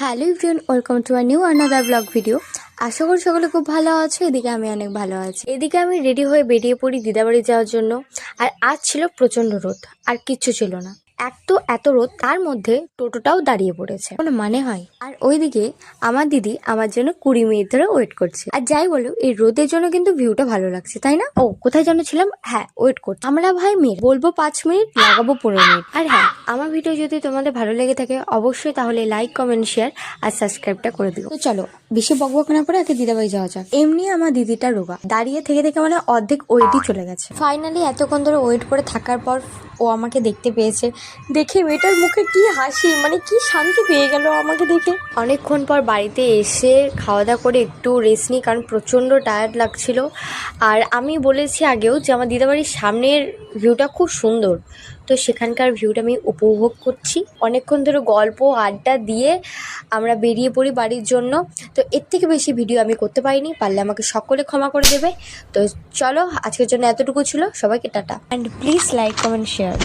Hello everyone, welcome to a new another blog video. আশা করি সকলে খুব ভালো আছো। এদিকে আমি অনেক ভালো আছি। এদিকে আমি রেডি হয়ে বেরিয়ে পড়ি দিদাবাড়ি যাওয়ার জন্য। আর আজ ছিল প্রচণ্ড রোদ, আর কিচ্ছু ছিল না। এত রোদ, তার মধ্যে টোটোটাও দাঁড়িয়ে পড়েছে, কোনো মানে হয়? আর ওইদিকে আমার দিদি আমার জন্য 20 মিনিট ধরে ওয়েট করছে। আর যাই বলো, এই রোদের জন্য কিন্তু ভিউটা ভালো লাগছে, তাই না? ও কোথায় যেন ছিলাম, হ্যাঁ, ওয়েট করছি। আমরা ভাই মেয়ে বলবো 5 মিনিট, লাগাবো 15 মিনিট। আর হ্যাঁ, আমার ভিডিও যদি তোমাদের ভালো লেগে থাকে অবশ্যই তাহলে লাইক, কমেন্ট, শেয়ার আর সাবস্ক্রাইবটা করে দিও। তো চলো, বেশি বকবক না করে আগে দিদাবাড়ি যাওয়া যাক। এমনি আমার দিদিটা রোগা, দাঁড়িয়ে থেকে মানে অর্ধেক ওয়েটই চলে গেছে। ফাইনালি এতক্ষণ ধরে ওয়েট করে থাকার পর ও আমাকে দেখতে পেয়েছে। দেখে মেয়েটার মুখে কি হাসি, মানে কি শান্তি পেয়ে গেল আমাকে দেখে। অনেকক্ষণ পর বাড়িতে এসে খাওয়া দাওয়া করে একটু রেস্ট নিই, কারণ প্রচণ্ড টায়ার্ড লাগছিল। আর আমি বলেছি আগেও যে আমার দিদাবাড়ির সামনের ভিউটা খুব সুন্দর, তো সেখানকার ভিউটা আমি উপভোগ করছি। অনেকক্ষণ ধরে গল্প আড্ডা দিয়ে আমরা বেরিয়ে পড়ি বাড়ির জন্য। তো এর থেকে বেশি ভিডিও আমি করতে পারিনি, পারলে আমাকে সকলে ক্ষমা করে দেবে। তো চলো, আজকের জন্য এতটুকু ছিল। সবাইকে tata, and please like, comment, share.